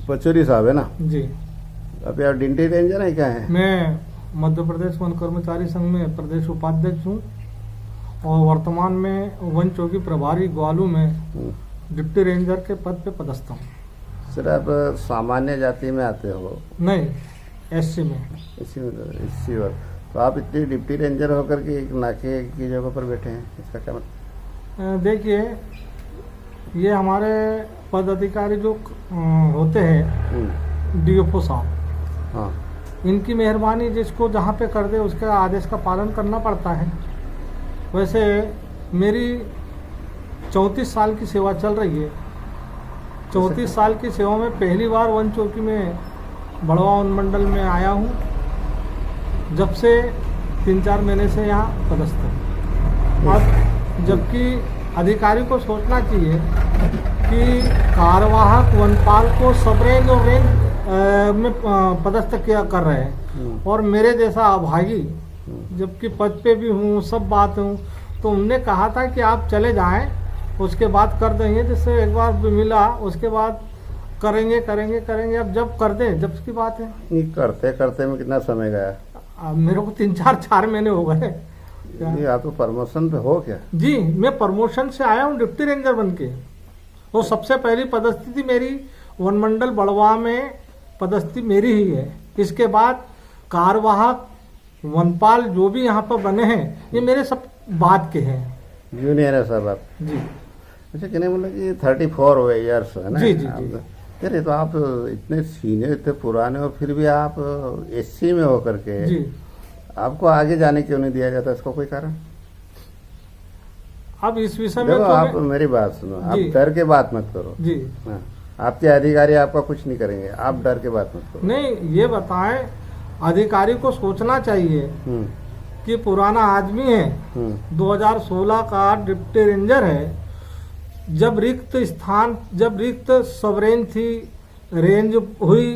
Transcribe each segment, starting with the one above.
पचौरी साहब है ना? जी। अभी आप डिप्टी रेंजर है क्या है? मैं मध्य प्रदेश वन कर्मचारी संघ में प्रदेश उपाध्यक्ष हूँ और वर्तमान में वन चौकी प्रभारी ग्वालू में डिप्टी रेंजर के पद पे पदस्थ हूँ। सर आप सामान्य जाति में आते हो? नहीं, एससी में। इसी वर्ग तो आप इतनी डिप्टी रेंजर होकर के एक नाके की जगह पर बैठे हैं, इसका क्या मतलब? देखिए, ये हमारे पद अधिकारी जो होते हैं डीएफओ साहब, हाँ, इनकी मेहरबानी जिसको जहाँ पे कर दे उसके आदेश का पालन करना पड़ता है। वैसे मेरी 34 साल की सेवा चल रही है। 34 साल की सेवा में पहली बार वन चौकी में बड़वा वन मंडल में आया हूँ, जब से 3-4 महीने से यहाँ पदस्थ हूँ। अब जबकि अधिकारी को सोचना चाहिए कि कार्यवाहक वनपाल को सब रेंज और रेंज में पदस्थ किया कर रहे हैं और मेरे जैसा अभागी जबकि पद पे भी हूँ, सब बात हूँ, तो उनने कहा था कि आप चले जाएं, उसके बाद कर देंगे। जिससे एक बार मिला, उसके बाद करेंगे। अब जब कर दें, जब की बात है। ये करते करते में कितना समय गया? मेरे को 3-4 महीने हो गए। ये आप तो प्रमोशन पे हो क्या? जी, मैं प्रमोशन से आया हूँ डिप्टी रेंजर बन के। वो सबसे पहली पदस्थिति मेरी वन मंडल बड़वा में पदस्थिति मेरी ही है। इसके बाद कार्यवाहक वनपाल जो भी यहाँ पर बने हैं, ये मेरे सब बात के हैं। जूनियर है सब आप? जी। अच्छा, कहने मतलब कि 34 ईयर्स है ना? जी जी आप, जी। अरे तो आप इतने सीनियर, इतने पुराने और फिर भी आप एससी में होकर के जी, आपको आगे जाने क्यों नहीं दिया जाता? इसका कोई कारण? अब इस विषय में देखो, तो आप मेरी बात सुनो, आप जी। डर के बात मत करो। जी। हाँ, आपके अधिकारी आपका कुछ नहीं करेंगे, आप डर के बात मत करो। नहीं, ये बताएं, अधिकारी को सोचना चाहिए कि पुराना आदमी है, 2016 का डिप्टी रेंजर है। जब रिक्त सब रेंज थी, रेंज हुई,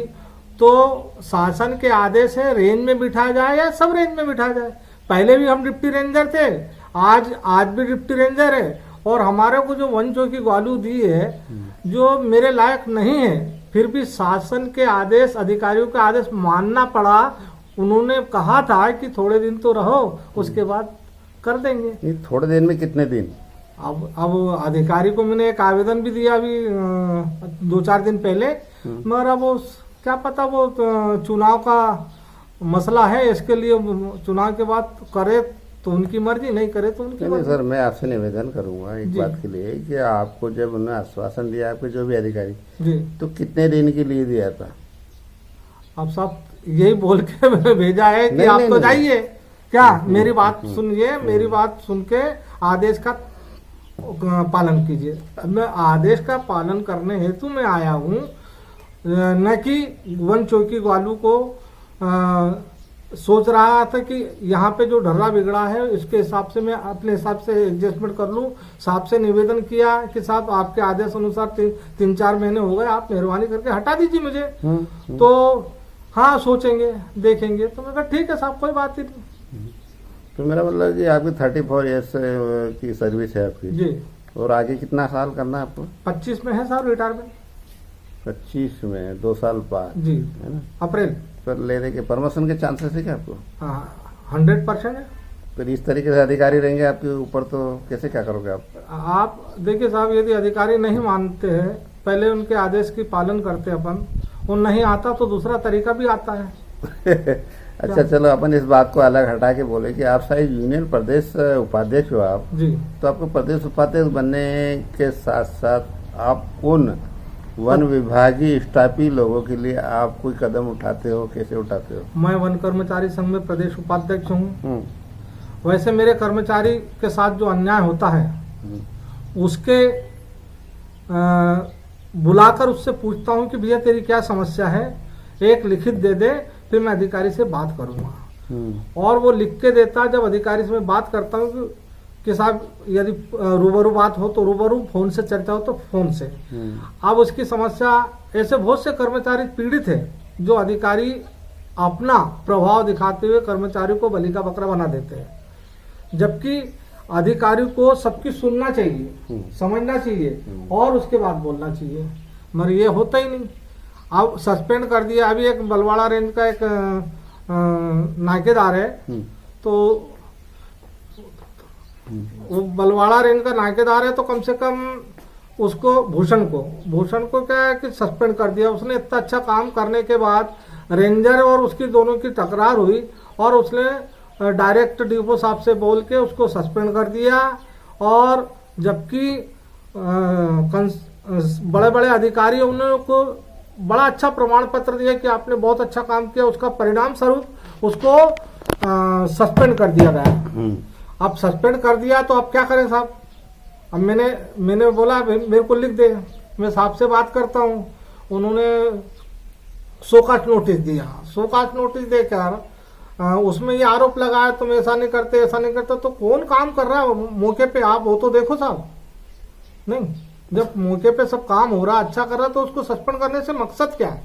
तो शासन के आदेश है रेंज में बिठा जाए या सब रेंज में बिठा जाए। पहले भी हम डिप्टी रेंजर थे, आज भी डिप्टी रेंजर है। और हमारे को जो वन चौकी ग्वालू दी है, जो मेरे लायक नहीं है, फिर भी शासन के आदेश, अधिकारियों के आदेश मानना पड़ा। उन्होंने कहा था कि थोड़े दिन तो रहो, उसके बाद कर देंगे। थोड़े दिन में कितने दिन? अब अधिकारी को मैंने एक आवेदन भी दिया अभी 2-4 दिन पहले, मगर अब वो क्या पता, वो चुनाव का मसला है, इसके लिए चुनाव के बाद करे तो उनकी मर्जी, नहीं करे तो उनकी मर्जी। सर, मैं आपसे निवेदन करूंगा एक बात के लिए कि आपको जब उन्होंने आश्वासन दिया, आपके जो भी अधिकारी जी, तो कितने दिन के लिए दिया था? अब साहब यही बोल के भेजा है कि आप तो जाइए। क्या मेरी बात सुनिए, मेरी बात सुन के आदेश का पालन कीजिए। मैं आदेश का पालन करने हेतु मैं आया हूँ, न कि वन चौकी ग्वालू को सोच रहा था कि यहाँ पे जो ढर्रा बिगड़ा है इसके हिसाब से मैं अपने हिसाब से एडजस्टमेंट कर लूँ। साहब से निवेदन किया कि साहब आपके आदेश अनुसार 3-4 महीने हो गए, आप मेहरबानी करके हटा दीजिए मुझे। तो हाँ, सोचेंगे, देखेंगे। तो मैं कहा ठीक है साहब, कोई बात ही नहीं। तो मेरा मतलब कि आपकी 34 ईयर्स की सर्विस है आपकी जी, और आगे कितना साल करना है आपको? 25 में है साहब रिटायरमेंट। 25 में 2 साल बाद जी, है ना? अप्रैल पर लेने के प्रमोशन के चांसेस है क्या आपको? 100% है। फिर इस तरीके से अधिकारी रहेंगे आपके ऊपर तो कैसे, क्या करोगे आप? आप देखिए साहब, यदि अधिकारी नहीं मानते हैं, पहले उनके आदेश की पालन करते अपन, और नहीं आता तो दूसरा तरीका भी आता है। अच्छा, चलो अपन इस बात को अलग हटा के बोले कि आप शायद यूनियन प्रदेश उपाध्यक्ष हो आप जी। तो आपको प्रदेश उपाध्यक्ष बनने के साथ साथ आप उन वन विभागीय स्टाफी लोगों के लिए आप कोई कदम उठाते हो, कैसे उठाते हो? मैं वन कर्मचारी संघ में प्रदेश उपाध्यक्ष हूँ। वैसे मेरे कर्मचारी के साथ जो अन्याय होता है उसके बुलाकर उससे पूछता हूँ कि भैया तेरी क्या समस्या है, एक लिखित दे दे, फिर मैं अधिकारी से बात करूँगा। और वो लिख के देता। जब अधिकारी से मैं बात करता हूँ कि साहब यदि रूबरू बात हो तो रूबरू, फोन से चर्चा हो तो फोन से। अब उसकी समस्या, ऐसे बहुत से कर्मचारी पीड़ित है जो अधिकारी अपना प्रभाव दिखाते हुए कर्मचारी को बलि का बकरा बना देते हैं। जबकि अधिकारी को सबकी सुनना चाहिए, समझना चाहिए और उसके बाद बोलना चाहिए, मगर ये होता ही नहीं। अब सस्पेंड कर दिया। अभी एक बलवाड़ा रेंज का एक नाकेदार है, तो वो बलवाड़ा रेंज का नाकेदार है, तो कम से कम उसको भूषण को क्या है कि सस्पेंड कर दिया। उसने इतना अच्छा काम करने के बाद रेंजर और उसकी दोनों की तकरार हुई और उसने डायरेक्ट डीपो साहब से बोल के उसको सस्पेंड कर दिया। और जबकि बड़े बड़े अधिकारियों ने को बड़ा अच्छा प्रमाण पत्र दिया कि आपने बहुत अच्छा काम किया, उसका परिणाम स्वरूप उसको सस्पेंड कर दिया गया। अब सस्पेंड कर दिया तो अब क्या करें साहब? अब मैंने बोला मेरे को लिख दे, मैं साहब से बात करता हूँ। उन्होंने शोकाज नोटिस दिया। शोकाज नोटिस देकर उसमें ये आरोप लगाया तुम ऐसा नहीं करते ऐसा नहीं करते। तो कौन काम कर रहा है मौके पे? आप वो तो देखो साहब। नहीं, जब मौके पे सब काम हो रहा अच्छा कर रहा तो उसको सस्पेंड करने से मकसद क्या है?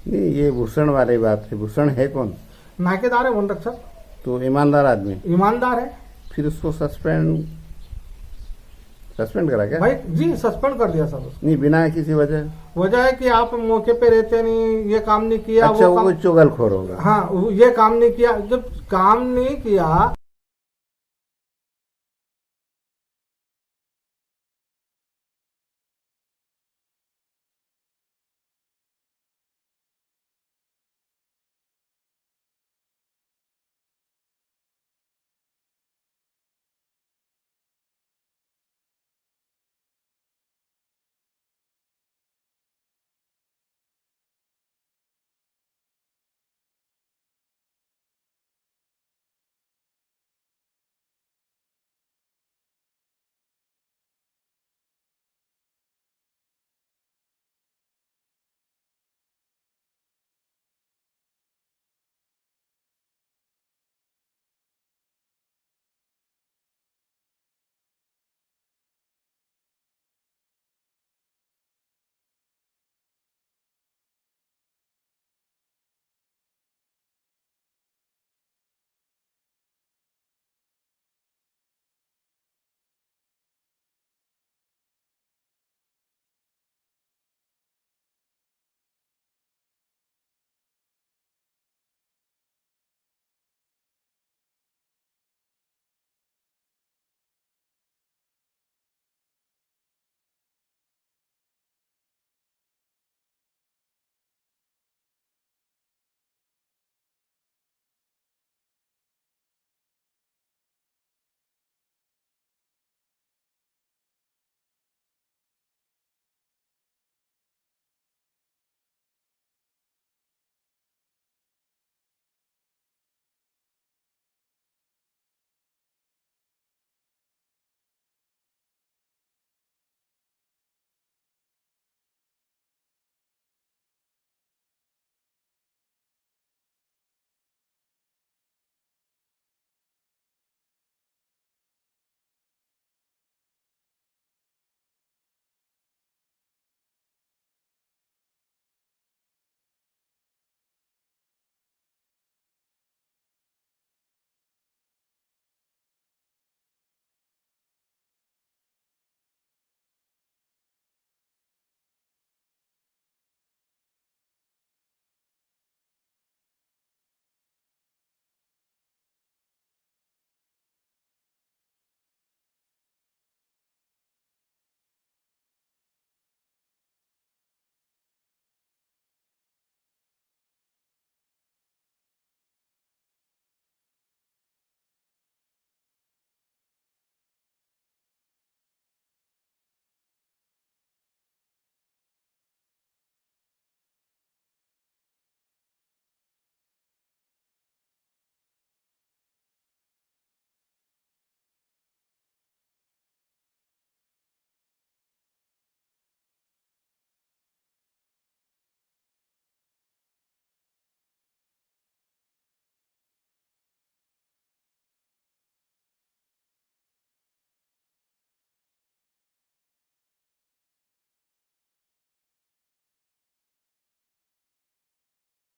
नहीं, ये भूषण वाली बात है। भूषण है कौन? नाकेदार है वन रक्षक। तो ईमानदार आदमी, ईमानदार है। फिर उसको सस्पेंड करा क्या? भाई जी सस्पेंड कर दिया सब। नहीं, बिना किसी वजह है कि आप मौके पे रहते नहीं, ये काम नहीं किया। अच्छा, वो चुगलखोर होगा। हाँ, ये काम नहीं किया। जब काम नहीं किया